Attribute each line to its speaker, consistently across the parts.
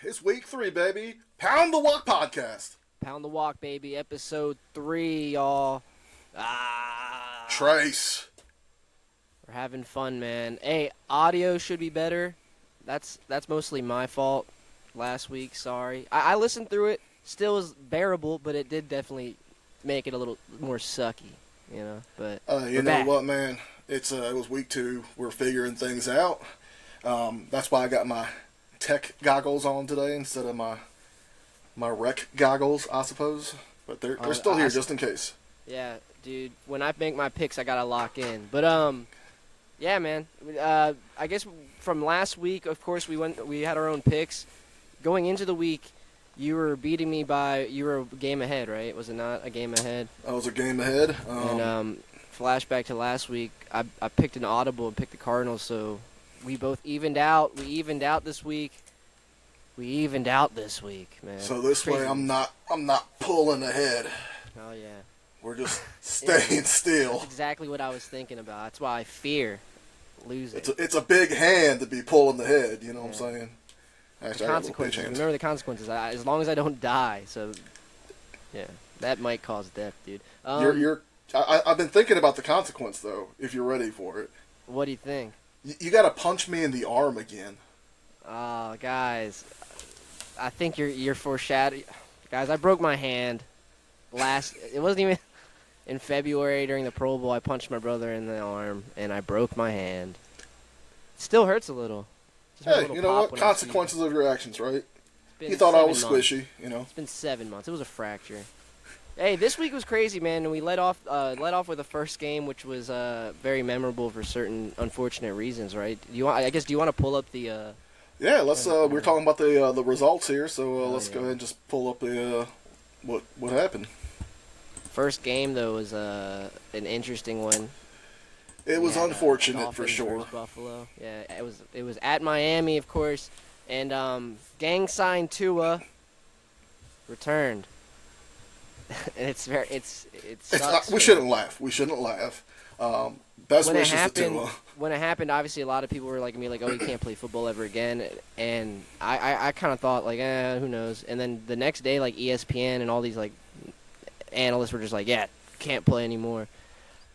Speaker 1: It's week 3, baby. Pound the Walk podcast.
Speaker 2: Pound the Walk, baby. Episode 3, y'all. Ah,
Speaker 1: Trace.
Speaker 2: we're having fun, man. Hey, audio should be better. That's mostly my fault. Last week, sorry. I listened through it. Still was bearable, but it did definitely make it a little more sucky, you know. But
Speaker 1: You know
Speaker 2: back.
Speaker 1: what, man? It was week 2. We're figuring things out. That's why I got my tech goggles on today instead of my rec goggles, I suppose. But they're still here just in case.
Speaker 2: Yeah, dude. When I make my picks, I gotta lock in. But yeah, man. I guess from last week, of course, we had our own picks. Going into the week, you were beating me you were a game ahead, right? Was it not a game ahead?
Speaker 1: I was a game ahead.
Speaker 2: And flashback to last week, I picked an audible and picked the Cardinals, so we both evened out. We evened out this week. Man.
Speaker 1: So this
Speaker 2: Crazy.
Speaker 1: way, I'm not pulling ahead.
Speaker 2: Oh yeah.
Speaker 1: We're just staying still.
Speaker 2: That's exactly what I was thinking about. That's why I fear losing.
Speaker 1: It's a big hand to be pulling the head. You know what I'm saying? Actually,
Speaker 2: The
Speaker 1: I got a little bitch
Speaker 2: consequences.
Speaker 1: hand.
Speaker 2: Remember the consequences. As long as I don't die. So, yeah, that might cause death, dude.
Speaker 1: I've been thinking about the consequence though. If you're ready for it,
Speaker 2: What do you think?
Speaker 1: you got to punch me in the arm again.
Speaker 2: Oh, guys, I think you're foreshadowing. Guys, I broke my hand it wasn't even in February during the Pro Bowl. I punched my brother in the arm, and I broke my hand. It still hurts a little. Just a
Speaker 1: Hey,
Speaker 2: little
Speaker 1: you know
Speaker 2: pop
Speaker 1: what?
Speaker 2: when I see it.
Speaker 1: Consequences of your actions, right?
Speaker 2: It's been
Speaker 1: He thought I
Speaker 2: 7
Speaker 1: was
Speaker 2: months.
Speaker 1: squishy, you know.
Speaker 2: It's been 7 months. It was a fracture. Hey, this week was crazy, man. And we let off with the first game, which was very memorable for certain unfortunate reasons, right? Do you want to pull up the?
Speaker 1: Yeah, let's. We're talking about the results here, so let's
Speaker 2: yeah.
Speaker 1: go ahead and just pull up the what happened.
Speaker 2: First game though was an interesting one.
Speaker 1: It was
Speaker 2: Yeah,
Speaker 1: unfortunate for
Speaker 2: Dolphins
Speaker 1: sure.
Speaker 2: versus Buffalo. Yeah, it was at Miami, of course, and gang sign Tua returned. And it sucks.
Speaker 1: We shouldn't laugh. We shouldn't laugh. Best
Speaker 2: When it
Speaker 1: wishes to
Speaker 2: happened,
Speaker 1: Tua.
Speaker 2: when it happened, obviously a lot of people were like me, like, "Oh, he can't play football ever again," and I kind of thought like, who knows? And then the next day, like ESPN and all these like analysts were just like, "Yeah, can't play anymore."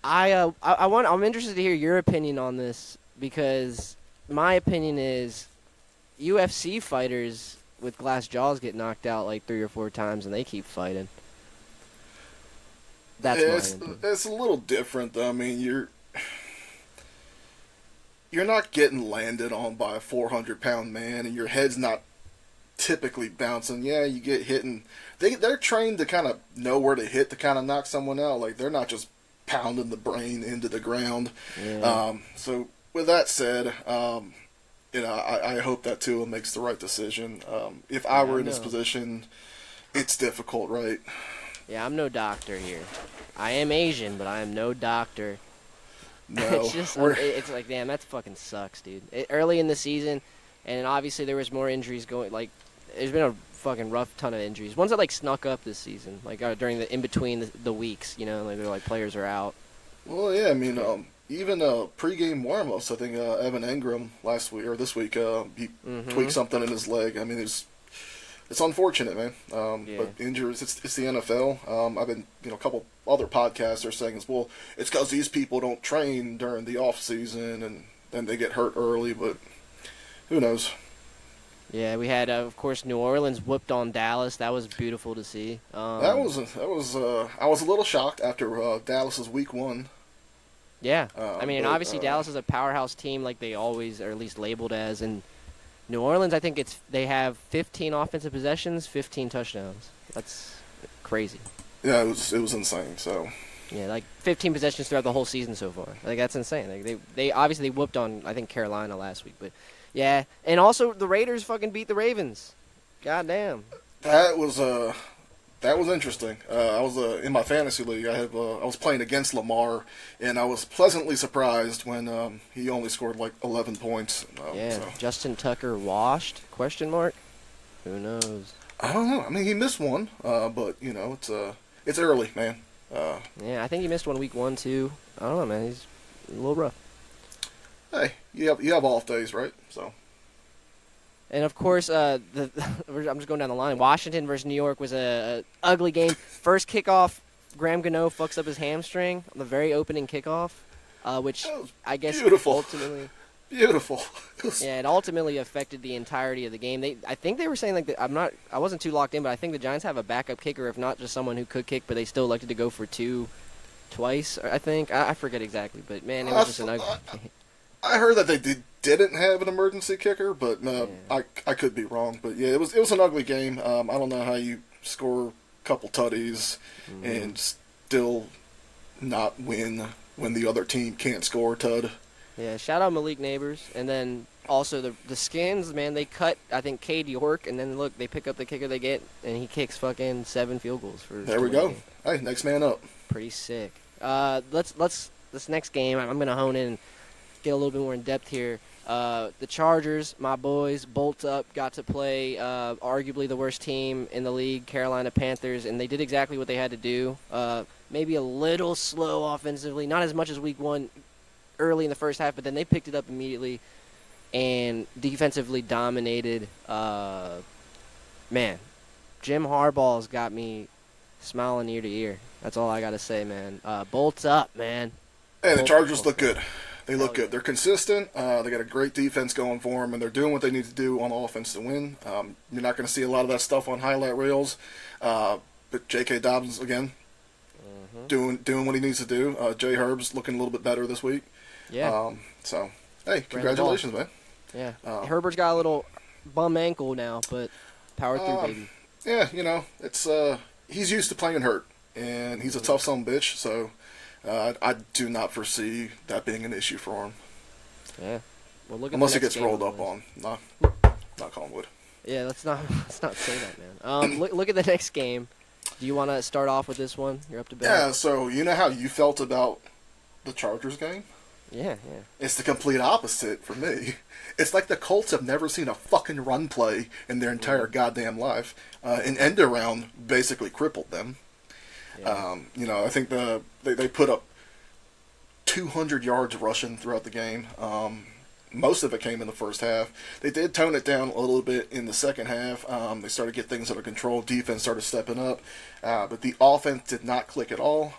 Speaker 2: I'm interested to hear your opinion on this because my opinion is UFC fighters with glass jaws get knocked out like 3 or 4 times and they keep fighting. That's my opinion.
Speaker 1: It's a little different though. I mean, you're not getting landed on by a 400-pound man, and your head's not typically bouncing. Yeah, you get hit, and they're trained to kind of know where to hit to kind of knock someone out. Like they're not just pounding the brain into the ground.
Speaker 2: Yeah.
Speaker 1: So with that said, I hope that Tua makes the right decision. If I were in his position, it's difficult, right?
Speaker 2: Yeah, I'm no doctor here. I am Asian, but I am no doctor.
Speaker 1: No,
Speaker 2: It's just, it's like, damn, that fucking sucks, dude. Early in the season, and obviously there was more injuries going. Like, there's been a fucking rough ton of injuries. Ones that like snuck up this season, like during the in between the weeks. You know, like they're like players are out.
Speaker 1: Well, yeah, I mean, even pregame warm-ups. I think Evan Engram last week or this week, he tweaked something in his leg. I mean, it's unfortunate, man.
Speaker 2: Yeah.
Speaker 1: But injuries, it's the NFL. I've been, a couple other podcasts are saying it's because these people don't train during the off season and then they get hurt early. But who knows?
Speaker 2: Yeah, we had of course New Orleans whooped on Dallas. That was beautiful to see.
Speaker 1: That was. I was a little shocked after Dallas's week 1.
Speaker 2: Yeah, I mean, and
Speaker 1: but,
Speaker 2: obviously Dallas is a powerhouse team, like they always are, at least labeled as. And New Orleans, I think they have 15 offensive possessions, 15 touchdowns. That's crazy.
Speaker 1: Yeah, it was insane. So.
Speaker 2: Yeah, like 15 possessions throughout the whole season so far. Like that's insane. Like they obviously whooped on I think Carolina last week, but yeah, and also the Raiders fucking beat the Ravens. God damn.
Speaker 1: That was interesting. I was in my fantasy league. I was playing against Lamar, and I was pleasantly surprised when he only scored like 11 points.
Speaker 2: Yeah,
Speaker 1: So.
Speaker 2: Justin Tucker washed? Question mark? Who knows?
Speaker 1: I don't know. I mean, he missed one, but it's early, man.
Speaker 2: Yeah, I think he missed one week 1 too. I don't know, man. He's a little rough.
Speaker 1: Hey, you have off days, right? So.
Speaker 2: And of course, I'm just going down the line. Washington versus New York was a ugly game. First kickoff, Graham Gano fucks up his hamstring on the very opening kickoff, which
Speaker 1: That was
Speaker 2: I guess
Speaker 1: beautiful.
Speaker 2: ultimately,
Speaker 1: Beautiful.
Speaker 2: yeah, it ultimately affected the entirety of the game. I think they were saying like that. I wasn't too locked in, but I think the Giants have a backup kicker, if not just someone who could kick, but they still elected to go for two twice. I think I forget exactly, but man, it was just an ugly.
Speaker 1: I heard that they didn't have an emergency kicker, but
Speaker 2: Yeah.
Speaker 1: I could be wrong. But yeah, it was an ugly game. I don't know how you score a couple tutties and still not win when the other team can't score a tud.
Speaker 2: Yeah, shout out Malik Neighbors, and then also the Skins, man. They cut I think Cade York, and then look, they pick up the kicker they get, and he kicks fucking 7 field goals for.
Speaker 1: There we
Speaker 2: to win the
Speaker 1: go.
Speaker 2: game.
Speaker 1: Hey, next man up.
Speaker 2: Pretty sick. Let's this next game. I'm gonna hone in, and get a little bit more in depth here. The Chargers, my boys, bolt up, got to play arguably the worst team in the league, Carolina Panthers, and they did exactly what they had to do. Maybe a little slow offensively, not as much as week one early in the first half, but then they picked it up immediately and defensively dominated. Man, Jim Harbaugh's got me smiling ear to ear. That's all I got to say, man. Bolts up, man.
Speaker 1: Hey, the
Speaker 2: Bolt-
Speaker 1: Chargers look
Speaker 2: bolt-
Speaker 1: good. They look
Speaker 2: Hell
Speaker 1: good.
Speaker 2: yeah.
Speaker 1: They're consistent. They got a great defense going for them, and they're doing what they need to do on offense to win. You're not going to see a lot of that stuff on highlight reels, but J.K. Dobbins again doing what he needs to do. Jay Herb's looking a little bit better this week.
Speaker 2: Yeah.
Speaker 1: So hey, congratulations, man.
Speaker 2: Yeah.
Speaker 1: Uh,
Speaker 2: Herbert's got a little bum ankle now, but power through,
Speaker 1: Uh,
Speaker 2: baby.
Speaker 1: Yeah, it's he's used to playing hurt, and he's a tough son of a bitch. So I do not foresee that being an issue for him,
Speaker 2: Yeah. Well, look at
Speaker 1: unless
Speaker 2: the
Speaker 1: he
Speaker 2: next
Speaker 1: gets
Speaker 2: game
Speaker 1: rolled
Speaker 2: on
Speaker 1: up
Speaker 2: the
Speaker 1: on. Not calling wood.
Speaker 2: Yeah, let's not say that, man. Look at the next game. Do you want to start off with this one? You're up to bat.
Speaker 1: Yeah. So you know how you felt about the Chargers game?
Speaker 2: Yeah.
Speaker 1: It's the complete opposite for me. It's like the Colts have never seen a fucking run play in their entire goddamn life. An end around basically crippled them.
Speaker 2: Yeah.
Speaker 1: I think they put up 200 yards rushing throughout the game. Most of it came in the first half. They did tone it down a little bit in the second half. They started to get things under control. Defense started stepping up. But the offense did not click at all.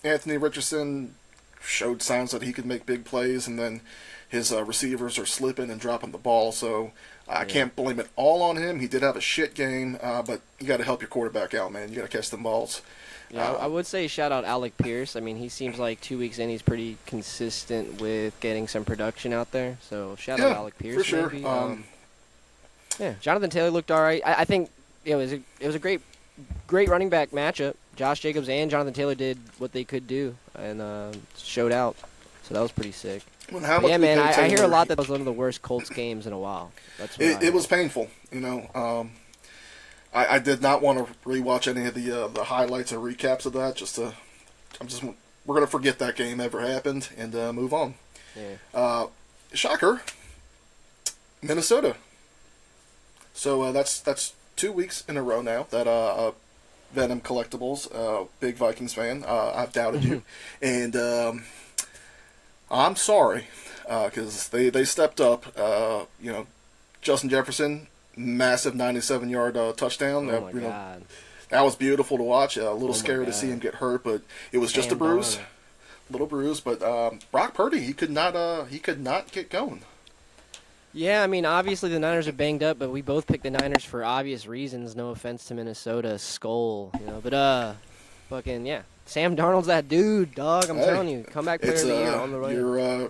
Speaker 1: Anthony Richardson showed signs that he could make big plays, and then his receivers are slipping and dropping the ball. So I can't blame it all on him. He did have a shit game, but you got to help your quarterback out, man. You got to catch them balls.
Speaker 2: Yeah, I would say shout out Alec Pierce. I mean, he seems like 2 weeks in, he's pretty consistent with getting some production out there. So shout out Alec Pierce.
Speaker 1: for sure.
Speaker 2: Maybe. Yeah, Jonathan Taylor looked all right. I think it was a great running back matchup. Josh Jacobs and Jonathan Taylor did what they could do and showed out. So that was pretty sick.
Speaker 1: Well, how
Speaker 2: But
Speaker 1: much
Speaker 2: yeah,
Speaker 1: do you
Speaker 2: man,
Speaker 1: think
Speaker 2: I hear a
Speaker 1: Taylor-
Speaker 2: lot that was one of the worst Colts games in a while. That's what
Speaker 1: It was painful, I did not want to rewatch any of the highlights or recaps of that. We're gonna forget that game ever happened and move on.
Speaker 2: Yeah.
Speaker 1: Shocker, Minnesota. So that's 2 weeks in a row now that Venom Collectibles, big Vikings fan, I've doubted you, and I'm sorry because they stepped up. Justin Jefferson, massive 97-yard touchdown.
Speaker 2: Oh my God.
Speaker 1: That was beautiful to watch. A little
Speaker 2: my
Speaker 1: scary to
Speaker 2: God.
Speaker 1: see him get hurt, but it was just a
Speaker 2: Sam
Speaker 1: bruise,
Speaker 2: Darnold.
Speaker 1: little bruise. But Brock Purdy, he could not get going.
Speaker 2: Yeah, I mean, obviously the Niners are banged up, but we both picked the Niners for obvious reasons. No offense to Minnesota, Skull, but fucking yeah, Sam Darnold's that dude, dog. I'm
Speaker 1: Hey,
Speaker 2: telling you, comeback player
Speaker 1: It's
Speaker 2: of the year on the right.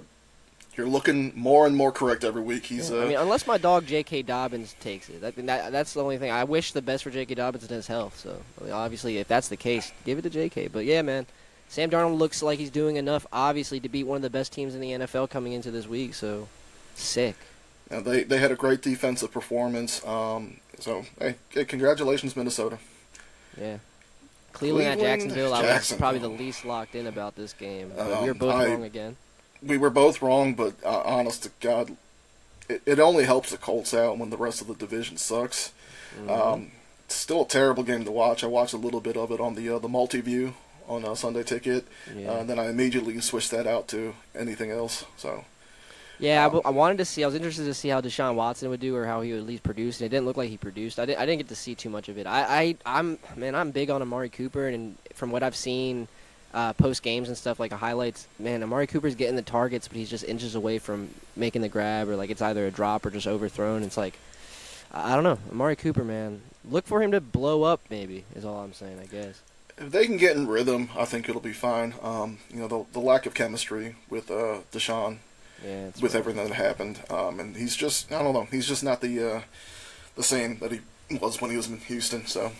Speaker 1: you're looking more and more correct every week. He's
Speaker 2: I mean, unless my dog J.K. Dobbins takes it, that's the only thing. I wish the best for J.K. Dobbins and his health. So I mean, obviously, if that's the case, give it to J.K. But yeah, man, Sam Darnold looks like he's doing enough, obviously, to beat one of the best teams in the NFL coming into this week. So sick.
Speaker 1: they had a great defensive performance. So hey, congratulations, Minnesota.
Speaker 2: Yeah. Cleveland at
Speaker 1: Cleveland,
Speaker 2: Jacksonville, I was probably the
Speaker 1: Jacksonville.
Speaker 2: least locked in about this game. But we were both wrong again.
Speaker 1: We were both wrong, but honest to God, it only helps the Colts out when the rest of the division sucks. It's still a terrible game to watch. I watched a little bit of it on the multi-view on Sunday Ticket,
Speaker 2: Yeah.
Speaker 1: and then I immediately switched that out to anything else. So,
Speaker 2: Yeah, I wanted to see. I was interested to see how Deshaun Watson would do, or how he would at least produce. And it didn't look like he produced. I didn't get to see too much of it. I'm big on Amari Cooper, and from what I've seen, post games and stuff like highlights, man, Amari Cooper's getting the targets, but he's just inches away from making the grab, or like it's either a drop or just overthrown. It's like I don't know, Amari Cooper, man. Look for him to blow up, maybe is all I'm saying. I guess.
Speaker 1: If they can get in rhythm, I think it'll be fine. The lack of chemistry with Deshaun,
Speaker 2: Yeah,
Speaker 1: with everything that happened, and he's just, I don't know, he's just not the same that he was when he was in Houston. So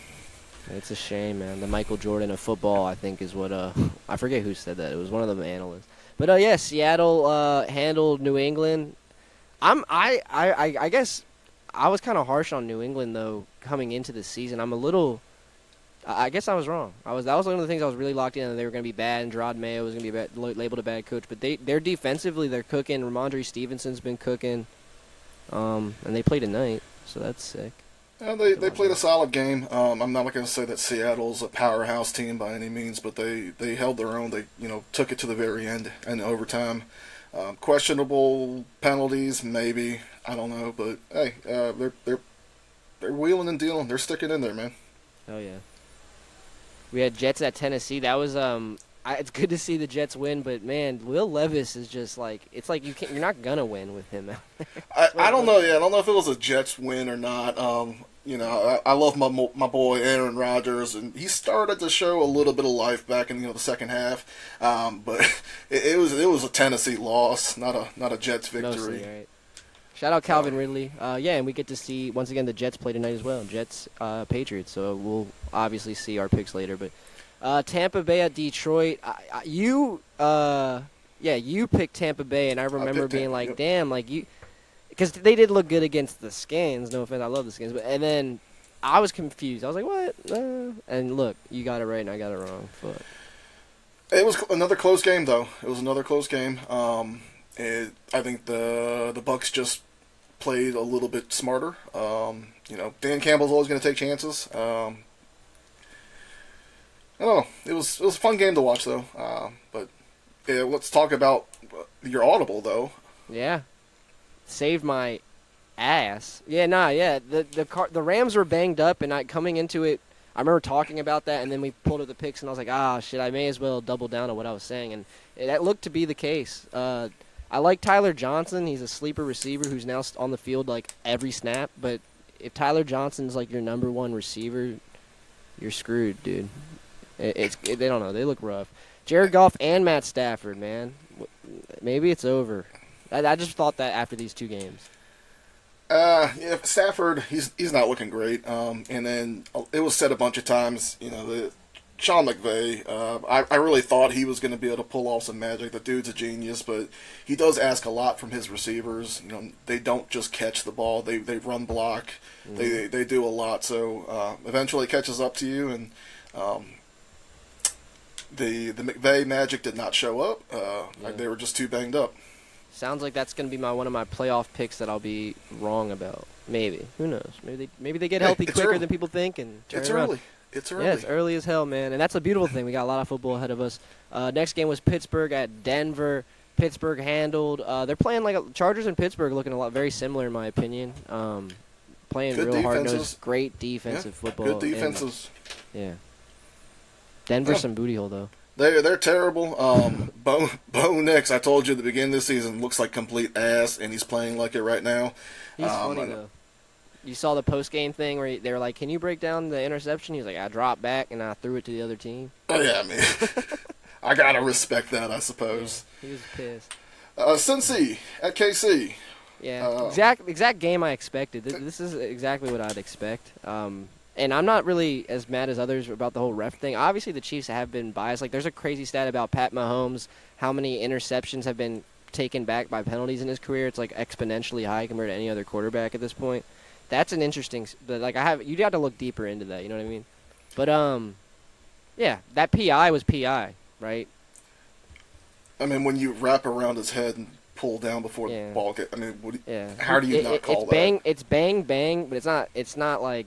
Speaker 2: it's a shame, man. The Michael Jordan of football, I think, is what I forget who said that. It was one of the analysts. But yeah, Seattle handled New England. I guess I was kind of harsh on New England though coming into the season. I guess I was wrong. That was one of the things I was really locked in on. They were going to be bad, and Gerard Mayo was going to be labeled a bad coach. But they're defensively, they're cooking. Ramondre Stevenson's been cooking, and they play tonight, so that's sick.
Speaker 1: yeah, they played a solid game. I'm not going to say that Seattle's a powerhouse team by any means, but they held their own. They took it to the very end and overtime. Questionable penalties, maybe, I don't know, but hey, they're wheeling and dealing. They're sticking in there, man.
Speaker 2: Oh yeah. We had Jets at Tennessee. That was it's good to see the Jets win, but man, Will Levis is just like, it's like you're not gonna win with him.
Speaker 1: I don't know. Yeah, I don't know if it was a Jets win or not. I love my boy Aaron Rodgers, and he started to show a little bit of life back in the second half. But it was a Tennessee loss, not a Jets victory.
Speaker 2: Mostly, right. Shout out Calvin Ridley. Yeah, and we get to see, once again, the Jets play tonight as well. Jets, Patriots. So we'll obviously see our picks later. But Tampa Bay at Detroit. You picked Tampa Bay, and I remember being like, damn, like you, because they did look good against the Skins. No offense, I love the Skins. And then I was confused. I was like, what? And look, you got it right, and I got it wrong. But
Speaker 1: it was another close game, though. It was another close game. I think the Bucks just played a little bit smarter. Dan Campbell's always going to take chances. I don't know. It was a fun game to watch though. But yeah, let's talk about your audible though.
Speaker 2: Yeah, saved my ass. Yeah, the Rams were banged up, and coming into it, I remember talking about that, and then we pulled up the picks, and I was like, shit, I may as well double down on what I was saying, and that looked to be the case. I like Tyler Johnson. He's a sleeper receiver who's now on the field like every snap. But if Tyler Johnson's like your number one receiver, you're screwed, dude. They don't know. They look rough. Jared Goff and Matt Stafford, man. Maybe it's over. I just thought that after these two games.
Speaker 1: Yeah, Stafford, he's not looking great. And then it was said a bunch of times, Sean McVay, I really thought he was going to be able to pull off some magic. The dude's a genius, but he does ask a lot from his receivers. They don't just catch the ball; they run block. Mm-hmm. They do a lot. So eventually, it catches up to you. And the McVay magic did not show up. Like they were just too banged up.
Speaker 2: Sounds like that's going to be one of my playoff picks that I'll be wrong about. Maybe, who knows? Maybe they get healthy quicker than people think and turn it around.
Speaker 1: It's early.
Speaker 2: Yeah, it's early as hell, man. And that's a beautiful thing. We got a lot of football ahead of us. Next game was Pittsburgh at Denver. Pittsburgh handled. They're playing like Chargers and Pittsburgh looking very similar in my opinion. Playing
Speaker 1: good
Speaker 2: real hard-nosed, great defensive football.
Speaker 1: Good defenses.
Speaker 2: Yeah. Denver's some booty hole, though.
Speaker 1: They're terrible. Bo Nix, I told you at the beginning of the season, looks like complete ass, and he's playing like it right now.
Speaker 2: He's funny, though. You saw the post-game thing where they were like, can you break down the interception? He was like, I dropped back and I threw it to the other team.
Speaker 1: Oh, yeah, man. I got to respect that, I suppose.
Speaker 2: Yeah, he was pissed.
Speaker 1: Cincy at KC.
Speaker 2: Yeah, exact game I expected. This is exactly what I'd expect. And I'm not really as mad as others about the whole ref thing. Obviously, the Chiefs have been biased. Like, there's a crazy stat about Pat Mahomes, how many interceptions have been taken back by penalties in his career. It's like exponentially high compared to any other quarterback at this point. That's an interesting, but like you'd have to look deeper into that. You know what I mean? But yeah, that PI was PI, right?
Speaker 1: I mean, when you wrap around his head and pull down before the ball get, I mean, how do you not call that?
Speaker 2: It's bang, but it's not like,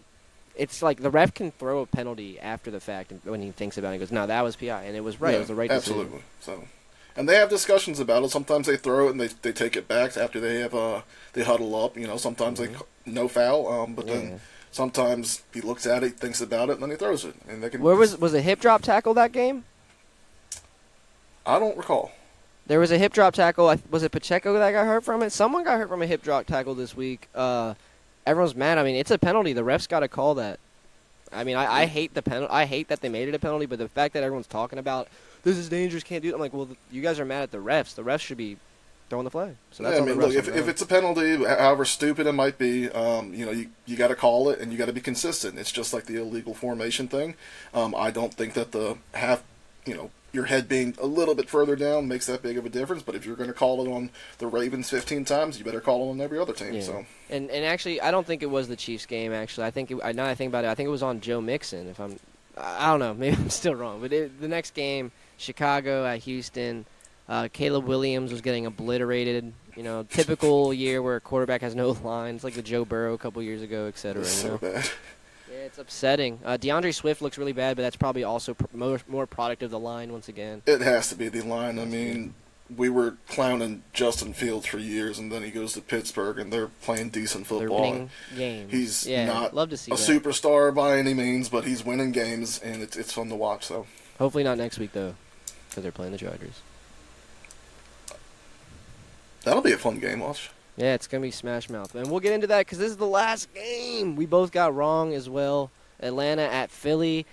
Speaker 2: it's like the ref can throw a penalty after the fact when he thinks about it. He goes, no, that was PI, and it was right.
Speaker 1: Yeah,
Speaker 2: it was the right
Speaker 1: absolutely.
Speaker 2: decision.
Speaker 1: So, And they have discussions about it. Sometimes they throw it and they take it back after they have they huddle up. Sometimes they no foul, but then sometimes he looks at it, thinks about it, and then he throws it. And they can.
Speaker 2: Where was a hip drop tackle that game?
Speaker 1: I don't recall.
Speaker 2: There was a hip drop tackle. Was it Pacheco that got hurt from it? Someone got hurt from a hip drop tackle this week. Everyone's mad. I mean, it's a penalty. The refs got to call that. I mean, I hate the penalty. I hate that they made it a penalty, but the fact that everyone's talking about this is dangerous, can't do it. I'm like, well, you guys are mad at the refs. The refs should be throwing the flag. So that's
Speaker 1: I mean, look, if it's a penalty, however stupid it might be, you got to call it and you got to be consistent. It's just like the illegal formation thing. I don't think that your head being a little bit further down makes that big of a difference. But if you're going to call it on the Ravens 15 times, you better call it on every other team.
Speaker 2: Yeah.
Speaker 1: So.
Speaker 2: And actually, I don't think it was the Chiefs game. Actually, I think now that I think about it, I think it was on Joe Mixon. I don't know, maybe I'm still wrong. But the next game, Chicago at Houston, Caleb Williams was getting obliterated. Typical year where a quarterback has no lines, like the Joe Burrow a couple years ago, et cetera.
Speaker 1: It's so bad.
Speaker 2: Yeah, it's upsetting. DeAndre Swift looks really bad, but that's probably also more product of the line once again.
Speaker 1: It has to be the line. I mean, we were clowning Justin Fields for years, and then he goes to Pittsburgh, and they're playing decent football.
Speaker 2: They're winning games.
Speaker 1: He's not
Speaker 2: love to see
Speaker 1: a superstar by any means, but he's winning games, and it's fun to watch. So
Speaker 2: hopefully not next week, though, because they're playing the Chargers.
Speaker 1: That'll be a fun game, watch.
Speaker 2: Yeah, it's going to be smash mouth. And we'll get into that because this is the last game. We both got wrong as well. Atlanta at Philly.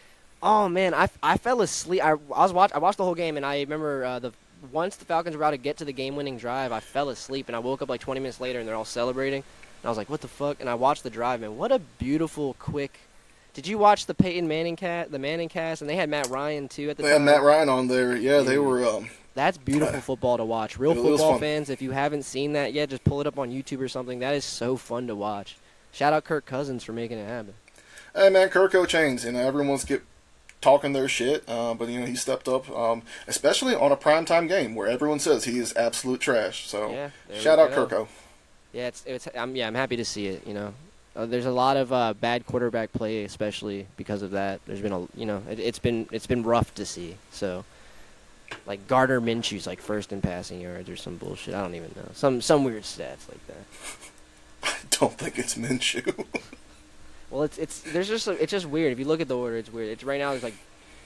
Speaker 2: Oh, man, I fell asleep. I watched the whole game, and I remember once the Falcons were about to get to the game-winning drive, I fell asleep, and I woke up like 20 minutes later, and they're all celebrating. And I was like, what the fuck? And I watched the drive, man. What a beautiful, quick. Did you watch the Peyton Manning cast, the Manning cast? And they had Matt Ryan, too, at the time.
Speaker 1: They had Matt Ryan on there. Yeah, they were.
Speaker 2: That's beautiful football to watch. Real football fans, if you haven't seen that yet, just pull it up on YouTube or something. That is so fun to watch. Shout out Kirk Cousins for making it happen.
Speaker 1: Hey, man, Kirko chains. Everyone wants to get talking their shit, but he stepped up, especially on a primetime game where everyone says he is absolute trash. So
Speaker 2: yeah,
Speaker 1: shout out Kirko.
Speaker 2: Yeah, I'm happy to see it. There's a lot of bad quarterback play, especially because of that. There's been it's been rough to see. So. Like Gardner Minshew's like first in passing yards or some bullshit. I don't even know. Some weird stats like that.
Speaker 1: I don't think it's Minshew.
Speaker 2: Well, it's just weird. If you look at the order, it's weird. It's right now it's like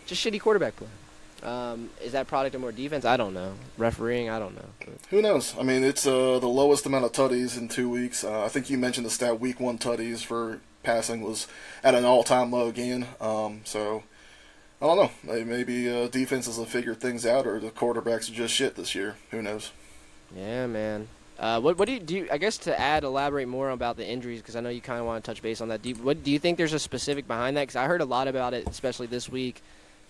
Speaker 2: just shitty quarterback play. Is that product of more defense? I don't know. Refereeing, I don't know. But.
Speaker 1: Who knows? I mean, it's the lowest amount of tutties in 2 weeks. I think you mentioned the stat week 1 tutties for passing was at an all-time low again. So. I don't know. Maybe defenses will figure things out, or the quarterbacks are just shit this year. Who knows?
Speaker 2: Yeah, man. What do you? I guess to elaborate more about the injuries, because I know you kind of want to touch base on that. What do you think? There's a specific behind that? Because I heard a lot about it, especially this week,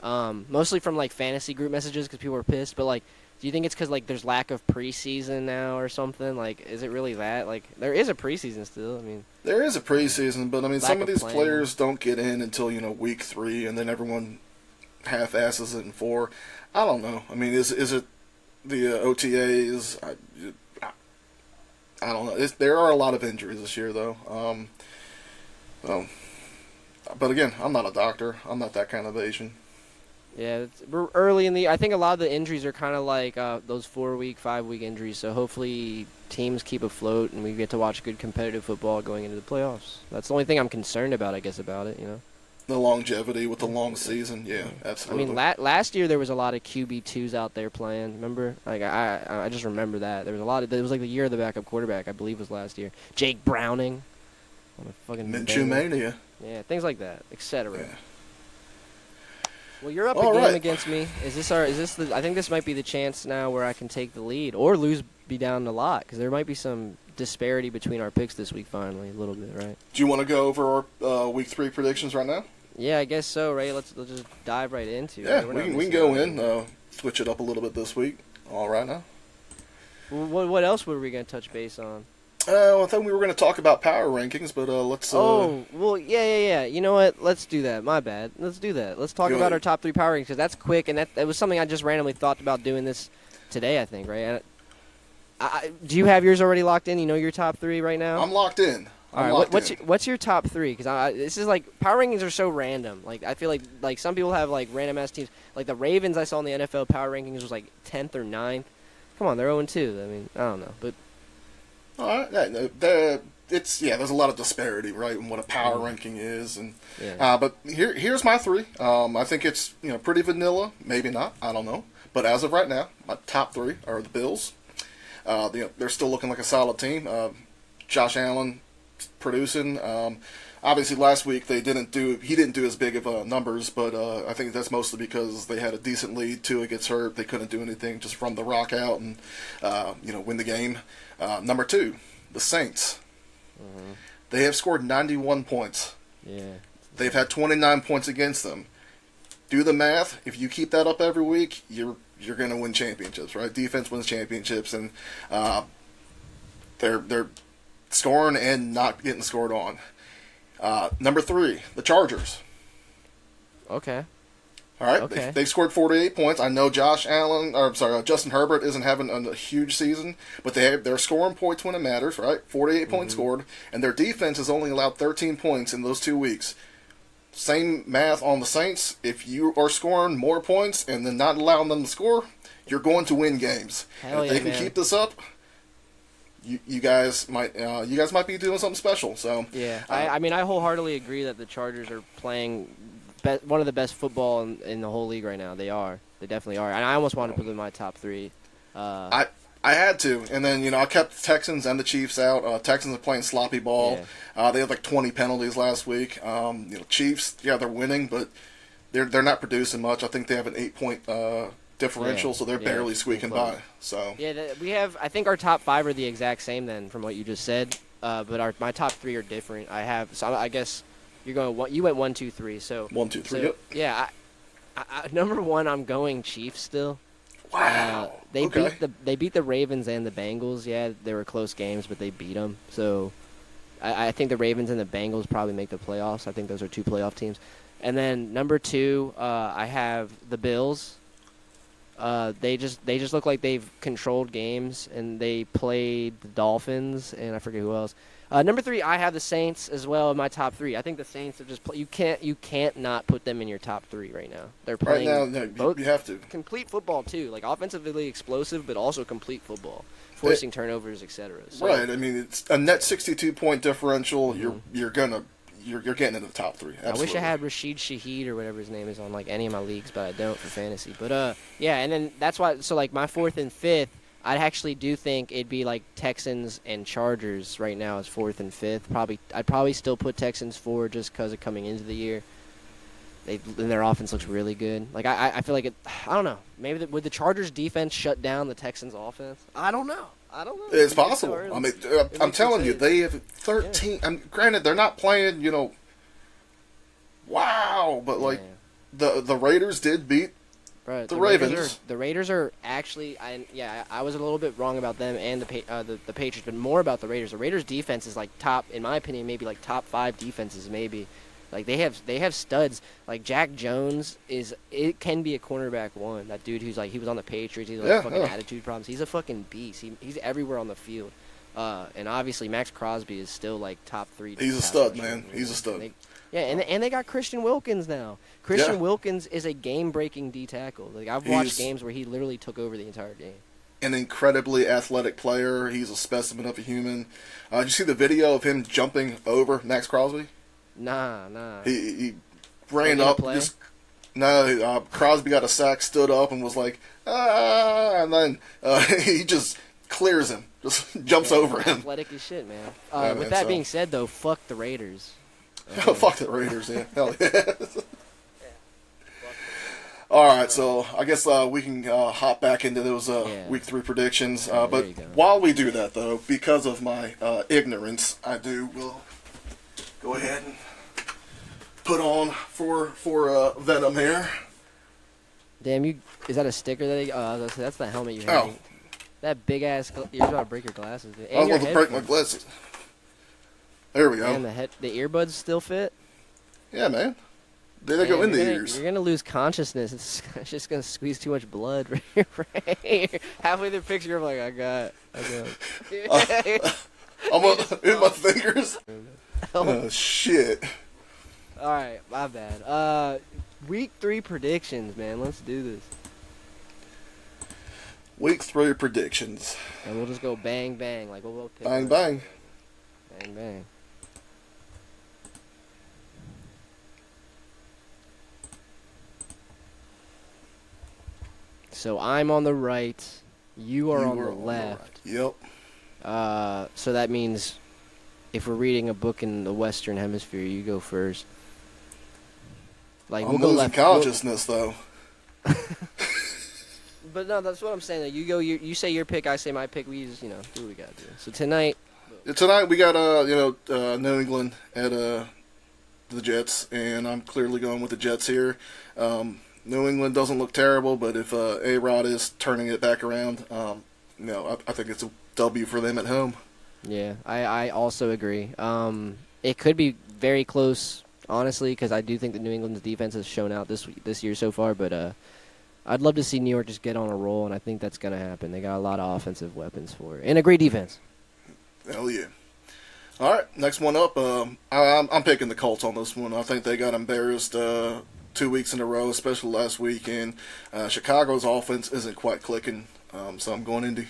Speaker 2: mostly from like fantasy group messages, because people were pissed. But like, do you think it's because like there's lack of preseason now or something? Like, is it really that? Like, there is a preseason still. I mean,
Speaker 1: there is a preseason, but I mean, some of these players don't get in until week 3, and then everyone half-asses it in 4. I don't know. I mean, is it the OTAs? I don't know. There are a lot of injuries this year, though. But again, I'm not a doctor. I'm not that kind of Asian.
Speaker 2: Yeah, we're early in the. I think a lot of the injuries are kind of like those 4-week, 5-week injuries. So hopefully teams keep afloat and we get to watch good competitive football going into the playoffs. That's the only thing I'm concerned about, I guess, about it.
Speaker 1: The longevity with the long season, yeah, absolutely.
Speaker 2: I mean, last year there was a lot of QB2s out there playing. Remember? Like I just remember that there was a lot of. It was like the year of the backup quarterback, I believe, was last year. Jake Browning,
Speaker 1: Minshew mania.
Speaker 2: Yeah, things like that, etc. Yeah. Well, you're up
Speaker 1: All
Speaker 2: a game
Speaker 1: right.
Speaker 2: against me. Is this the? I think this might be the chance now where I can take the lead or be down a lot, because there might be some disparity between our picks this week. Finally, a little bit, right?
Speaker 1: Do you want to go over our week 3 predictions right now?
Speaker 2: Yeah, I guess so, Ray. Let's just dive right into it.
Speaker 1: Yeah, we can go in, switch it up a little bit this week. All right now.
Speaker 2: What else were we going to touch base on?
Speaker 1: I thought we were going to talk about power rankings, but let's.
Speaker 2: Oh, well, yeah. You know what? Let's do that. My bad. Let's do that. Let's talk about our top 3 power rankings, because that's quick, and that was something I just randomly thought about doing this today, I think, right? Do you have yours already locked in? You know your top 3 right now?
Speaker 1: I'm locked in.
Speaker 2: All right,
Speaker 1: locked
Speaker 2: what's
Speaker 1: in.
Speaker 2: what's your top three? Because this is like power rankings are so random. Like I feel like some people have like random ass teams. Like the Ravens, I saw in the NFL power rankings was like 10th or 9th. Come on, they're 0-2. I mean, I don't know, but
Speaker 1: All right, there's a lot of disparity, right, in what a power ranking is, and
Speaker 2: yeah.
Speaker 1: but here's my three. I think it's pretty vanilla, maybe not, I don't know, but as of right now, my top three are the Bills. They're still looking like a solid team. Josh Allen producing. Obviously, last week he didn't do as big of numbers, but I think that's mostly because they had a decent lead. Tua gets hurt, they couldn't do anything, just run the rock out and win the game. Number two, the Saints.
Speaker 2: Mm-hmm.
Speaker 1: They have scored 91 points.
Speaker 2: Yeah.
Speaker 1: They've had 29 points against them. Do the math. If you keep that up every week, you're going to win championships, right? Defense wins championships, and they're scoring and not getting scored on. Number three, the Chargers.
Speaker 2: Okay.
Speaker 1: All right,
Speaker 2: Okay.
Speaker 1: they've scored 48 points. I know Justin Herbert isn't having a huge season, but they're scoring points when it matters, right? 48 points scored, and their defense has only allowed 13 points in those 2 weeks. Same math on the Saints. If you are scoring more points and then not allowing them to score, you're going to win games.
Speaker 2: Hell
Speaker 1: And if
Speaker 2: yeah,
Speaker 1: they can
Speaker 2: man.
Speaker 1: keep this up, you guys might be doing something special. So
Speaker 2: Yeah, I mean, I wholeheartedly agree that the Chargers are playing one of the best football in the whole league right now. They are. They definitely are. And I almost wanted to put them in my top three.
Speaker 1: I had to, and then I kept the Texans and the Chiefs out. Texans are playing sloppy ball. They had like 20 penalties last week. Chiefs, they're winning, but they're not producing much. I think they have an 8-point differential, so they're barely squeaking by. So
Speaker 2: we have. I think our top five are the exact same then, from what you just said. But my top three are different. I guess you're going. You went 1, 2, 3. So
Speaker 1: 1, 2, 3.
Speaker 2: So,
Speaker 1: Yep.
Speaker 2: yeah. Number one, I'm going Chiefs still.
Speaker 1: Wow.
Speaker 2: They
Speaker 1: Okay.
Speaker 2: beat the Ravens and the Bengals. Yeah, they were close games, but they beat them. So I think the Ravens and the Bengals probably make the playoffs. I think those are 2 playoff teams. And then number 2, I have the Bills. They just look like they've controlled games, and they played the Dolphins, and I forget who else. Number 3, I have the Saints as well in my top 3. I think the Saints have just you can't not put them in your top 3 right now. They're
Speaker 1: Right
Speaker 2: playing
Speaker 1: now, no,
Speaker 2: both
Speaker 1: you have to.
Speaker 2: complete football too, like offensively explosive, but also complete football, forcing turnovers, etc. So,
Speaker 1: Right. I mean, it's a net 62-point differential. You're getting into the top 3. Absolutely.
Speaker 2: I wish I had Rashid Shaheed or whatever his name is on like any of my leagues, but I don't for fantasy. But yeah, and then that's why. So like my 4th and 5th, I actually do think it'd be like Texans and Chargers right now as 4th and 5th. I'd probably still put Texans 4 just because of coming into the year. And their offense looks really good. Like I feel like I don't know. Maybe would the Chargers defense shut down the Texans offense? I don't know.
Speaker 1: It's possible. I mean, I'm telling you, they have 13.
Speaker 2: Yeah.
Speaker 1: Granted, they're not playing, wow, but like the Raiders did beat
Speaker 2: Right,
Speaker 1: the Ravens.
Speaker 2: The Raiders are actually, I was a little bit wrong about them and the Patriots, but more about the Raiders. The Raiders defense is like top, in my opinion, maybe like top 5 defenses, maybe. Like they have studs. Like Jack Jones it can be a cornerback 1. That dude who's like he was on the Patriots. He's like fucking attitude problems. He's a fucking beast. He's everywhere on the field. And obviously Max Crosby is still like top 3.
Speaker 1: He's a stud, man. He's a stud.
Speaker 2: And they got Christian Wilkins now. Christian Wilkins is a game-breaking D tackle. Like I've watched games where he literally took over the entire game.
Speaker 1: An incredibly athletic player. He's a specimen of a human. Did you see the video of him jumping over Max Crosby?
Speaker 2: Nah.
Speaker 1: He ran up. Crosby got a sack, stood up, and was like, and then he just clears him, just jumps over him.
Speaker 2: Athletic as shit, man.
Speaker 1: Yeah,
Speaker 2: with that being said, though, fuck the Raiders.
Speaker 1: Fuck the Raiders, yeah. Hell yeah. All right, so I guess we can hop back into those Week 3 predictions. But while we do that, though, because of my ignorance, will go ahead and put on for Venom here.
Speaker 2: Damn, is that a sticker that that's the helmet you have?
Speaker 1: Oh.
Speaker 2: That big ass. You're about to break your glasses, dude.
Speaker 1: I was about to break my glasses. There we go.
Speaker 2: And the earbuds still fit.
Speaker 1: Yeah, man. They go in the ears.
Speaker 2: You're gonna lose consciousness. It's just gonna squeeze too much blood right here. Halfway through the picture, I'm like, I got.
Speaker 1: in my fingers. Oh, shit.
Speaker 2: All right, my bad. Week 3 predictions, man. Let's do this.
Speaker 1: Week 3 predictions.
Speaker 2: And we'll just go bang, bang. Like, we'll pick
Speaker 1: Bang,
Speaker 2: one.
Speaker 1: bang.
Speaker 2: Bang, bang. So I'm on the right. You are on the left.
Speaker 1: Yep.
Speaker 2: So that means if we're reading a book in the Western Hemisphere, you go first. Like,
Speaker 1: I'm
Speaker 2: we'll go
Speaker 1: losing
Speaker 2: left.
Speaker 1: consciousness, though.
Speaker 2: But no, that's what I'm saying. Like, you say your pick, I say my pick. We just, do what we gotta do. So tonight
Speaker 1: We got New England at the Jets, and I'm clearly going with the Jets here. New England doesn't look terrible, but if A-Rod is turning it back around, I think it's a W for them at home.
Speaker 2: Yeah, I also agree. It could be very close, honestly, because I do think that New England's defense has shown out this year so far. But I'd love to see New York just get on a roll, and I think that's going to happen. They got a lot of offensive weapons for it, and a great defense.
Speaker 1: Hell yeah. All right, next one up. I'm picking the Colts on this one. I think they got embarrassed 2 weeks in a row, especially last week, and Chicago's offense isn't quite clicking, so I'm going Indy.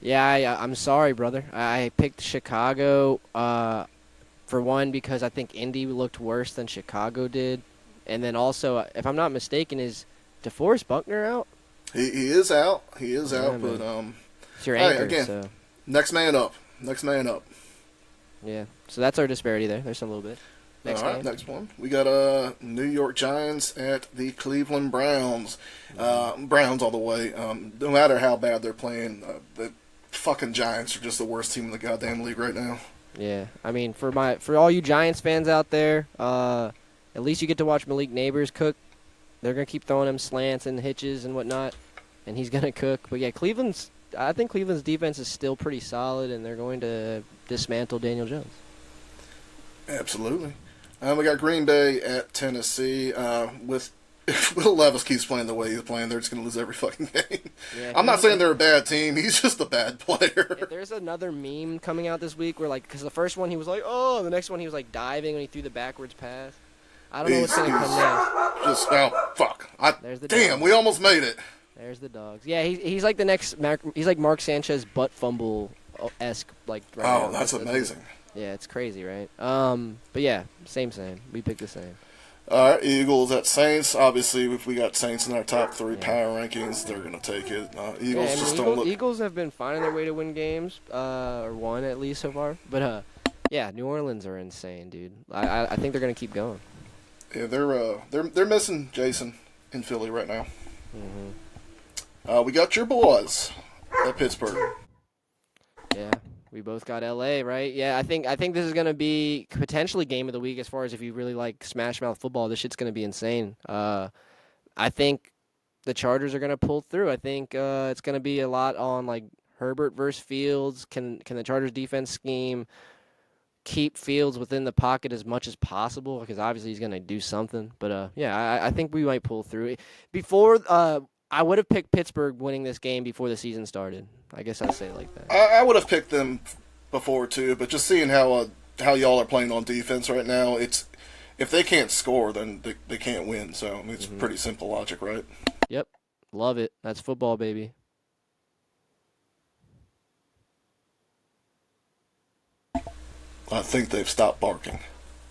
Speaker 2: Yeah, I'm sorry, brother. I picked Chicago for one because I think Indy looked worse than Chicago did, and then also, if I'm not mistaken, is DeForest Buckner out?
Speaker 1: He is out. He is out,
Speaker 2: man.
Speaker 1: but
Speaker 2: It's your anchor,
Speaker 1: again,
Speaker 2: so
Speaker 1: next man up. Next man up.
Speaker 2: yeah. So that's our disparity there. There's a little bit. Next
Speaker 1: All right,
Speaker 2: game.
Speaker 1: next one. We got New York Giants at the Cleveland Browns. Browns all the way. No matter how bad they're playing, the fucking Giants are just the worst team in the goddamn league right now.
Speaker 2: Yeah, I mean, for all you Giants fans out there, at least you get to watch Malik Neighbors cook. They're gonna keep throwing him slants and hitches and whatnot, and he's gonna cook. But yeah, I think Cleveland's defense is still pretty solid, and they're going to dismantle Daniel Jones.
Speaker 1: Absolutely. We got Green Bay at Tennessee. With if Will Levis keeps playing the way he's playing, they're just going to lose every fucking game.
Speaker 2: Yeah,
Speaker 1: I'm not saying they're a bad team. He's just a bad player.
Speaker 2: Yeah, there's another meme coming out this week where, like, because the first one he was like, oh, the next one he was like diving when he threw the backwards pass. I don't know what's going to come next.
Speaker 1: Fuck.
Speaker 2: There's the
Speaker 1: Damn,
Speaker 2: dog.
Speaker 1: we almost made it.
Speaker 2: There's the dogs. Yeah, he's like the next. He's like Mark Sanchez butt fumble-esque. Like, right now.
Speaker 1: That's amazing.
Speaker 2: Yeah, it's crazy, right? But yeah, same. We picked the same.
Speaker 1: All right, Eagles at Saints. Obviously, if we got Saints in our top 3 power rankings, they're going to take it. Eagles don't look.
Speaker 2: Eagles have been finding their way to win games, or one at least so far. But yeah, New Orleans are insane, dude. I think they're going to keep going.
Speaker 1: Yeah, they're missing Jason in Philly right now.
Speaker 2: Mm-hmm.
Speaker 1: We got your boys at Pittsburgh.
Speaker 2: Yeah. We both got LA, right? Yeah, I think this is gonna be potentially game of the week as far as if you really like Smash Mouth football. This shit's gonna be insane. I think the Chargers are gonna pull through. I think it's gonna be a lot on like Herbert versus Fields. Can the Chargers defense scheme keep Fields within the pocket as much as possible? Because obviously he's gonna do something. But yeah, I think we might pull through. Before I would have picked Pittsburgh winning this game before the season started. I guess I'd say it like that.
Speaker 1: I would have picked them before too, but just seeing how y'all are playing on defense right now, it's if they can't score, then they can't win. So it's pretty simple logic, right?
Speaker 2: Yep, love it. That's football, baby.
Speaker 1: I think they've stopped barking.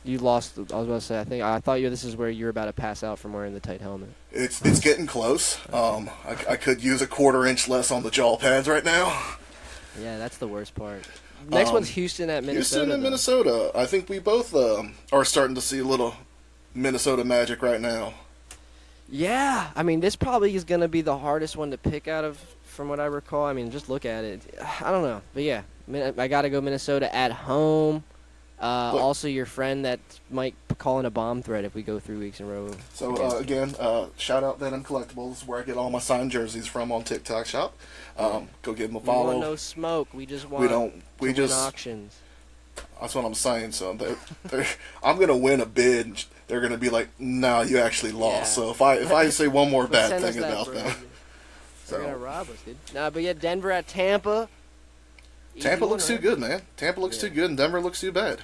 Speaker 2: You lost. I was about to say. I thought this is where you're about to pass out from wearing the tight helmet.
Speaker 1: It's getting close. I could use a quarter-inch less on the jaw pads right now.
Speaker 2: Yeah, that's the worst part. Next one's Houston at Minnesota.
Speaker 1: Houston and Minnesota. I think we both are starting to see a little Minnesota magic right now.
Speaker 2: Yeah, I mean, this probably is going to be the hardest one to pick out of, from what I recall. I mean, just look at it. I don't know, but yeah, I got to go Minnesota at home. Also, your friend that might call in a bomb threat if we go 3 weeks in a row.
Speaker 1: So, again, shout out Venom Collectibles, where I get all my signed jerseys from on TikTok shop. Go give them a follow.
Speaker 2: We want no smoke. We just want
Speaker 1: win
Speaker 2: auctions.
Speaker 1: That's what I'm saying. So, I'm going to win a bid, and they're going to be like, no, you actually lost. Yeah. So, if I say one more bad thing about them.
Speaker 2: They're going to rob us, dude. Nah, but yeah, Denver at Tampa.
Speaker 1: Tampa looks too good, man. Tampa looks too good, and Denver looks too bad.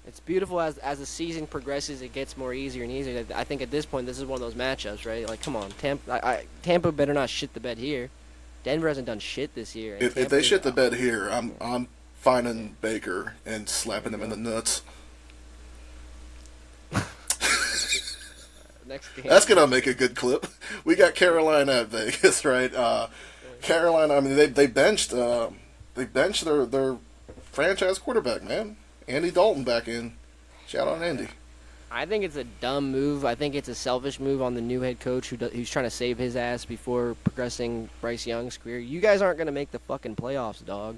Speaker 2: It's beautiful as the season progresses. It gets more easier and easier. I think at this point, this is one of those matchups, right? Like, come on, Tampa better not shit the bed here. Denver hasn't done shit this year.
Speaker 1: If they shit the bed here, I'm finding Baker and slapping him in the nuts.
Speaker 2: Next game.
Speaker 1: That's gonna make a good clip. We got Carolina at Vegas, right? Carolina. I mean, they benched their franchise quarterback, man. Andy Dalton back in. Shout out Andy.
Speaker 2: I think it's a dumb move. I think it's a selfish move on the new head coach who's trying to save his ass before progressing Bryce Young's career. You guys aren't gonna make the fucking playoffs, dog.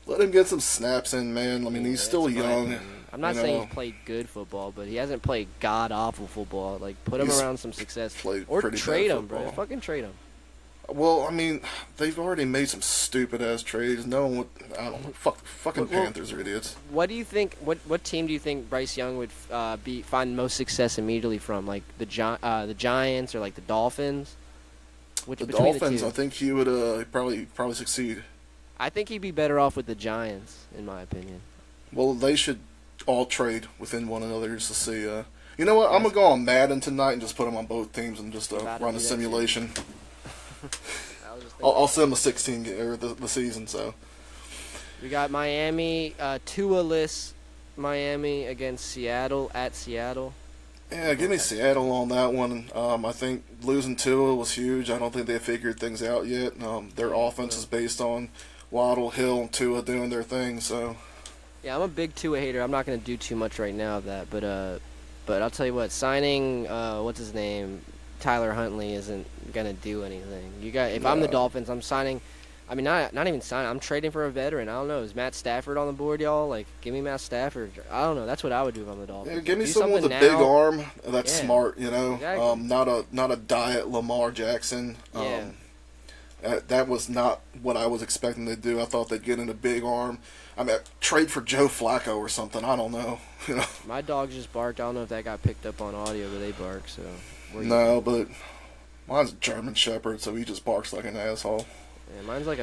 Speaker 1: Let him get some snaps in, man. I mean, he's still young.
Speaker 2: I'm not saying he's played good football, but he hasn't played god-awful football. Like, put him around some success. Or trade him, bro. Fucking trade him.
Speaker 1: Well, I mean, they've already made some stupid-ass trades. No one would... I don't know. Fucking Panthers are idiots.
Speaker 2: What do you think... What team do you think Bryce Young would find most success immediately from? Like, the Giants or, like, the Dolphins?
Speaker 1: The Dolphins, I think he would probably succeed.
Speaker 2: I think he'd be better off with the Giants, in my opinion.
Speaker 1: Well, they should all trade within one another just to see. You know what? I'm gonna go on Madden tonight and just put them on both teams and just run a simulation. I'll send them a 16 or the season. So
Speaker 2: we got Miami, Tua-less Miami against Seattle at Seattle.
Speaker 1: Yeah, give me Seattle on that one. I think losing Tua was huge. I don't think they figured things out yet. Their offense is based on Waddle, Hill, and Tua doing their thing. So
Speaker 2: yeah, I'm a big Tua hater. I'm not going to do too much right now of that, but I'll tell you what, signing what's his name, Tyler Huntley isn't going to do anything. If I'm the Dolphins, I'm signing. I mean, not even signing. I'm trading for a veteran. I don't know. Is Matt Stafford on the board, y'all? Like, give me Matt Stafford. I don't know. That's what I would do if I'm the Dolphins.
Speaker 1: Yeah, give me someone with a big arm that's smart. You know, exactly. Not a diet Lamar Jackson.
Speaker 2: Yeah.
Speaker 1: That was not what I was expecting to do. I thought they'd get in a big arm. I mean, trade for Joe Flacco or something. I don't know. You know.
Speaker 2: My dogs just barked. I don't know if that got picked up on audio, but they bark. So.
Speaker 1: No, but mine's a German Shepherd, so he just barks like an asshole.
Speaker 2: Yeah, mine's like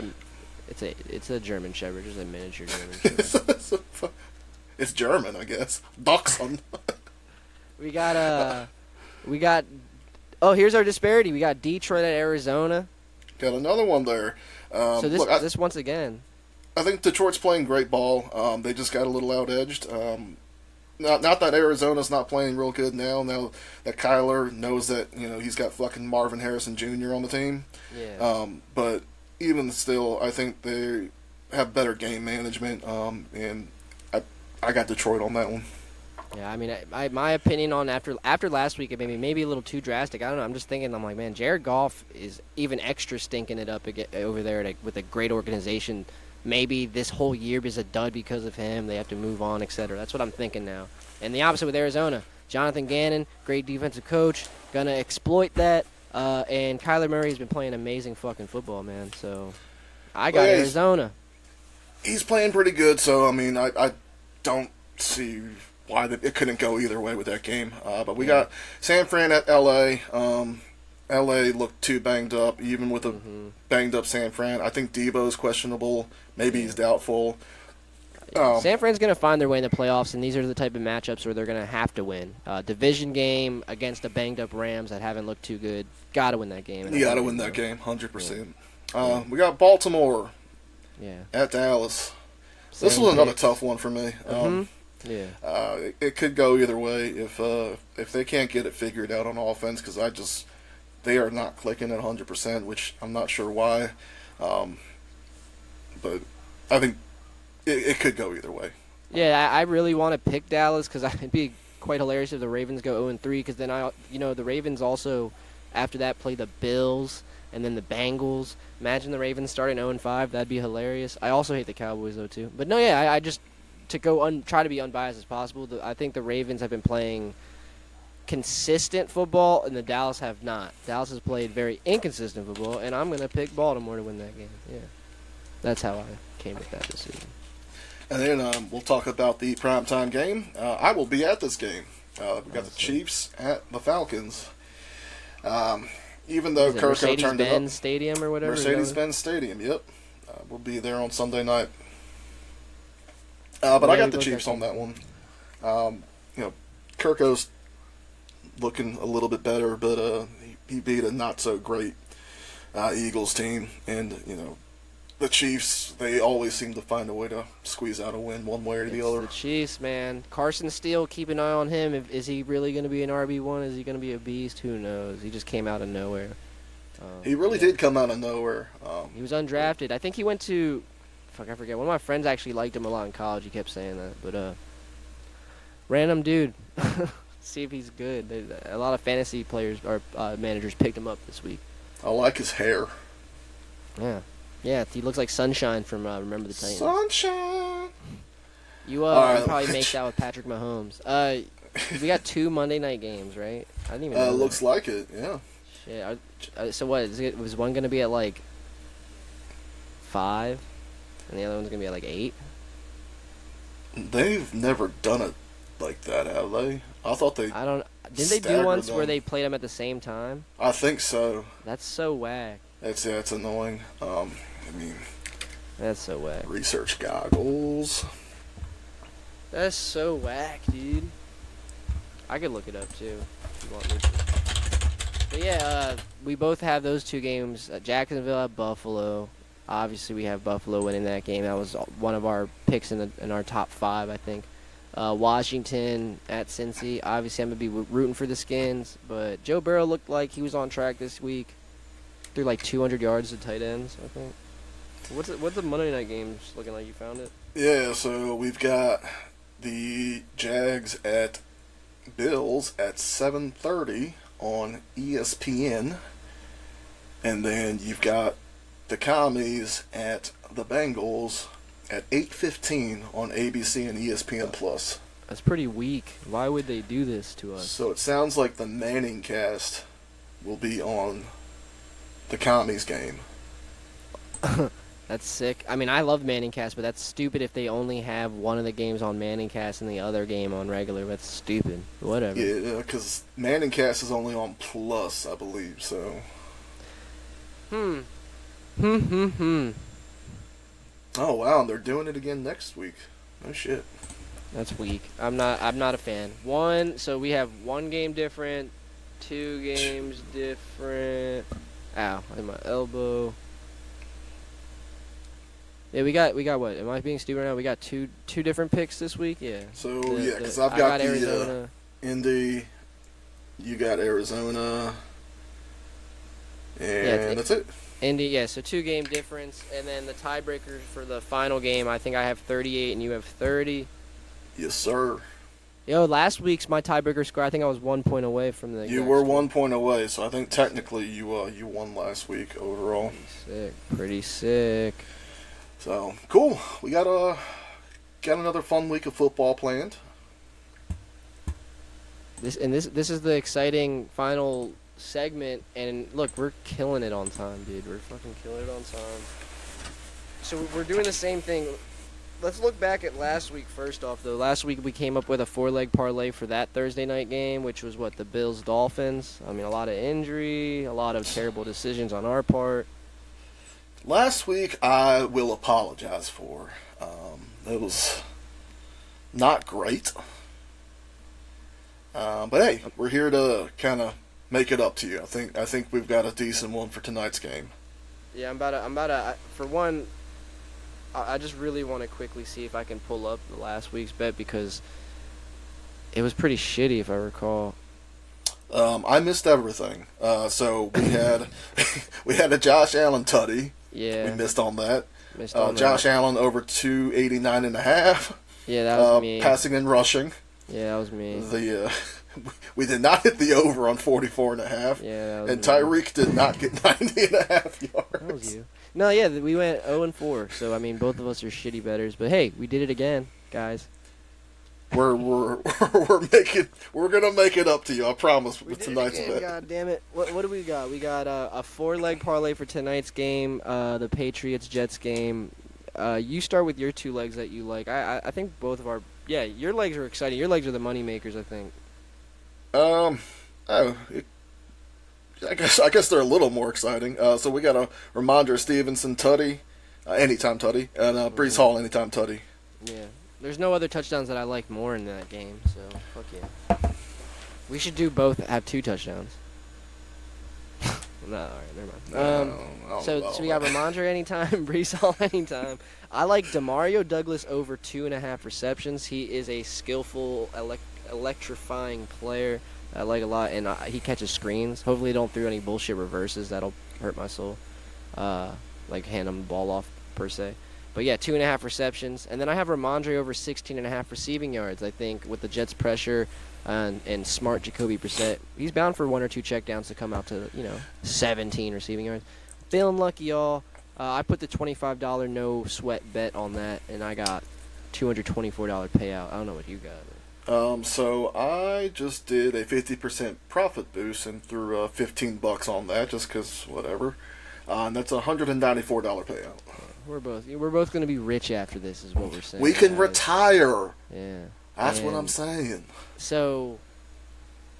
Speaker 2: it's a German Shepherd, just a miniature German Shepherd.
Speaker 1: It's German, I guess. Dachshund.
Speaker 2: we got. Oh, here's our disparity. We got Detroit at Arizona.
Speaker 1: Got another one there.
Speaker 2: So this once again.
Speaker 1: I think Detroit's playing great ball. They just got a little out-edged. Not that Arizona's not playing real good now. Now that Kyler knows that he's got fucking Marvin Harrison Jr. on the team.
Speaker 2: Yeah.
Speaker 1: But even still, I think they have better game management. And I got Detroit on that one.
Speaker 2: Yeah, I mean, my opinion on after last week, it made me maybe a little too drastic. I don't know. I'm just thinking, I'm like, man, Jared Goff is even extra stinking it up over there with a great organization. Maybe this whole year is a dud because of him. They have to move on, etc. That's what I'm thinking now. And the opposite with Arizona. Jonathan Gannon, great defensive coach, going to exploit that. And Kyler Murray has been playing amazing fucking football, man. So I got Arizona.
Speaker 1: He's playing pretty good, so, I mean, I don't see why it couldn't go either way with that game. But we got San Fran at L.A. L.A. looked too banged up, even with a banged-up San Fran. I think Debo's questionable. Maybe he's doubtful.
Speaker 2: San Fran's going to find their way in the playoffs, and these are the type of matchups where they're going to have to win. Division game against a banged-up Rams that haven't looked too good. Got to win that game.
Speaker 1: You got to win that game, 100%. We got Baltimore at Dallas. This was another tough one for me. It could go either way if they can't get it figured out on offense, because they are not clicking at 100%, which I'm not sure why. But I think it could go either way.
Speaker 2: Yeah, I really want to pick Dallas because it'd be quite hilarious if the Ravens go 0-3, because then the Ravens also after that play the Bills and then the Bengals. Imagine the Ravens starting 0-5. That'd be hilarious. I also hate the Cowboys though too. But no, yeah, I just to go try to be unbiased as possible. I think the Ravens have been playing consistent football, and the Dallas have not. Dallas has played very inconsistent football, and I'm going to pick Baltimore to win that game. Yeah, that's how I came with that decision.
Speaker 1: And then we'll talk about the primetime game. I will be at this game. We got the Chiefs at the Falcons. Even though Kirko turned it up.
Speaker 2: Mercedes-Benz Stadium or whatever?
Speaker 1: Mercedes-Benz Stadium, yep. We'll be there on Sunday night. But I
Speaker 2: Yeah,
Speaker 1: got
Speaker 2: we
Speaker 1: the
Speaker 2: both
Speaker 1: Chiefs
Speaker 2: got
Speaker 1: on that one. Kirko's looking a little bit better, but he beat a not so great Eagles team, and the Chiefs, they always seem to find a way to squeeze out a win one way or the
Speaker 2: It's
Speaker 1: other.
Speaker 2: the Chiefs, man. Carson Steele, keep an eye on him. Is he really going to be an RB1? Is he going to be a beast? Who knows? He just came out of nowhere.
Speaker 1: He really did come out of nowhere.
Speaker 2: He was undrafted. I think he went to, I forget. One of my friends actually liked him a lot in college. He kept saying that. But random dude. See if he's good. A lot of fantasy players or managers picked him up this week.
Speaker 1: I like his hair.
Speaker 2: Yeah. Yeah, he looks like Sunshine from Remember the Titans.
Speaker 1: Sunshine.
Speaker 2: You
Speaker 1: right.
Speaker 2: you probably make that with Patrick Mahomes. We got 2 Monday night games, right? I didn't even know.
Speaker 1: Looks like it, yeah.
Speaker 2: Shit. So what? Was one going to be at like 5? And the other one's going to be at like 8?
Speaker 1: They've never done it like that, have they? I thought they...
Speaker 2: I don't... Didn't they do
Speaker 1: staggered
Speaker 2: once
Speaker 1: them.
Speaker 2: where they played them at the same time?
Speaker 1: I think so.
Speaker 2: That's so whack.
Speaker 1: It's annoying.
Speaker 2: That's so whack.
Speaker 1: Research goggles.
Speaker 2: That's so whack, dude. I could look it up too if you want me to. But yeah, we both have those 2 games. Jacksonville at Buffalo. Obviously, we have Buffalo winning that game. That was one of our picks in our top 5, I think. Washington at Cincy. Obviously, I'm going to be rooting for the Skins. But Joe Burrow looked like he was on track this week. Threw like 200 yards to tight ends, I think. What's the Monday night games looking like? You found it?
Speaker 1: Yeah, so we've got the Jags at Bills at 7:30 on ESPN. And then you've got the Commies at the Bengals at 8:15 on ABC and ESPN Plus.
Speaker 2: That's pretty weak. Why would they do this to us?
Speaker 1: So it sounds like the Manning cast will be on the Commies game.
Speaker 2: That's sick. I mean, I love Manningcast, but that's stupid if they only have one of the games on Manningcast and the other game on regular. That's stupid. Whatever.
Speaker 1: Yeah, because Manning cast is only on Plus, I believe, so...
Speaker 2: Hmm.
Speaker 1: Oh, wow, and they're doing it again next week. No shit.
Speaker 2: That's weak. I'm not a fan. So we have 1 game different, 2 games different. Ow, in my elbow. Yeah, we got what? Am I being stupid right now? We got two different picks this week. Yeah.
Speaker 1: So because I've got the
Speaker 2: Arizona.
Speaker 1: Indy, you got Arizona, and that's it.
Speaker 2: Indy, yeah. So 2 game difference, and then the tiebreaker for the final game. I think I have 38 and you have 30.
Speaker 1: Yes, sir.
Speaker 2: Yo, last week's my tiebreaker score. I think I was 1 point away from the.
Speaker 1: You were 1 point away, so I think technically you won last week overall.
Speaker 2: Pretty sick.
Speaker 1: So cool. We got another fun week of football planned.
Speaker 2: This is the exciting final segment, and look, we're killing it on time, dude. We're fucking killing it on time. So we're doing the same thing. Let's look back at last week first off, though. Last week we came up with a 4-leg parlay for that Thursday night game, which was the Bills-Dolphins. I mean, a lot of injury, a lot of terrible decisions on our part.
Speaker 1: Last week, I will apologize for. It was not great. But hey, we're here to kind of make it up to you. I think we've got a decent one for tonight's game.
Speaker 2: Yeah, I'm about to. For one, I just really want to quickly see if I can pull up the last week's bet because it was pretty shitty, if I recall.
Speaker 1: I missed everything. So we had a Josh Allen tutty.
Speaker 2: Yeah.
Speaker 1: We missed on that. Josh Allen over 289.5.
Speaker 2: Yeah, that was me.
Speaker 1: Passing and rushing.
Speaker 2: Yeah, that was me.
Speaker 1: We did not hit the over on 44.5.
Speaker 2: Yeah, that was
Speaker 1: and
Speaker 2: me.
Speaker 1: Tyreek did not get 90.5 yards.
Speaker 2: That was you. No, yeah, we went 0-4. So I mean, both of us are shitty bettors, but hey, we did it again, guys.
Speaker 1: We're gonna make it up to you. I promise. With tonight's bet.
Speaker 2: God damn it! What do we got? We got a 4-leg parlay for tonight's game. The Patriots Jets game. You start with your 2 legs that you like. I think both of our your legs are exciting. Your legs are the money makers, I think.
Speaker 1: I guess they're a little more exciting. So we got a Ramondre Stevenson tutty, anytime tutty, and Breece Hall anytime tutty.
Speaker 2: Yeah. There's no other touchdowns that I like more in that game, so fuck yeah. We should do both have 2 touchdowns. No, all right, never mind.
Speaker 1: I don't
Speaker 2: So
Speaker 1: know
Speaker 2: we got
Speaker 1: about
Speaker 2: Ramondre anytime, Brees Hall anytime. I like Demario Douglas over 2.5 receptions. He is a skillful, electrifying player that I like a lot, and he catches screens. Hopefully, he don't throw any bullshit reverses. That'll hurt my soul. Like hand him the ball off per se. But yeah, 2.5 receptions, and then I have Ramondre over 16.5 receiving yards. I think with the Jets' pressure and smart Jacoby Brissett, he's bound for 1 or 2 checkdowns to come out to 17 receiving yards. Feeling lucky, y'all. I put the $25 no sweat bet on that, and I got $224 payout. I don't know what you got.
Speaker 1: So I just did a 50% profit boost and threw $15 on that just because whatever. And that's a $194 payout.
Speaker 2: We're both going to be rich after this, is what we're saying.
Speaker 1: We can
Speaker 2: guys.
Speaker 1: retire.
Speaker 2: Yeah.
Speaker 1: That's what I'm saying.
Speaker 2: So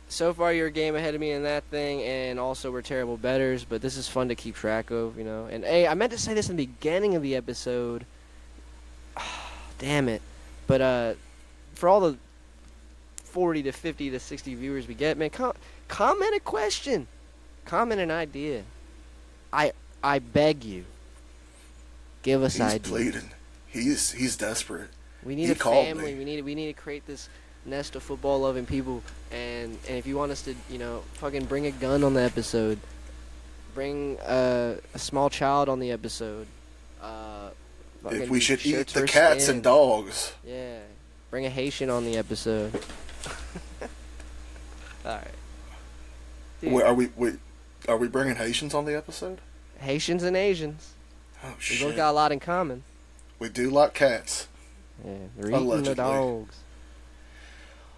Speaker 2: far you're a game ahead of me in that thing, and also we're terrible bettors, but this is fun to keep track of, And hey, I meant to say this in the beginning of the episode. Damn it. But for all the 40 to 50 to 60 viewers we get, man, comment a question. Comment an idea. I beg you. Give us ideas.
Speaker 1: He's pleading. He's desperate.
Speaker 2: We need a family. We need to create this nest of football loving people. And if you want us to, fucking bring a gun on the episode, bring a small child on the episode.
Speaker 1: If we should eat the cats and dogs.
Speaker 2: Yeah, bring a Haitian on the episode. All right.
Speaker 1: Wait, are we bringing Haitians on the episode?
Speaker 2: Haitians and Asians.
Speaker 1: Oh
Speaker 2: We
Speaker 1: shit.
Speaker 2: both got a lot in common.
Speaker 1: We do like cats.
Speaker 2: Yeah, they're eating the
Speaker 1: Allegedly.
Speaker 2: dogs.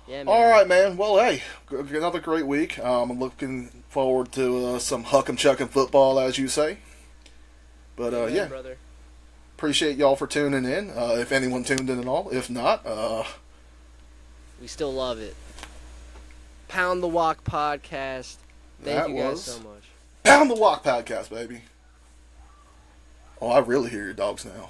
Speaker 2: Yeah, man.
Speaker 1: All right, man. Well, hey, another great week. I'm looking forward to some huckin' chuckin' football, as you say. But
Speaker 2: Amen,
Speaker 1: yeah,
Speaker 2: brother.
Speaker 1: appreciate y'all for tuning in. If anyone tuned in at all, if not,
Speaker 2: We still love it. Pound the Walk podcast. Thank
Speaker 1: That
Speaker 2: you guys
Speaker 1: was-
Speaker 2: so much.
Speaker 1: Pound the Walk podcast, baby. Oh, I really hear your dogs now.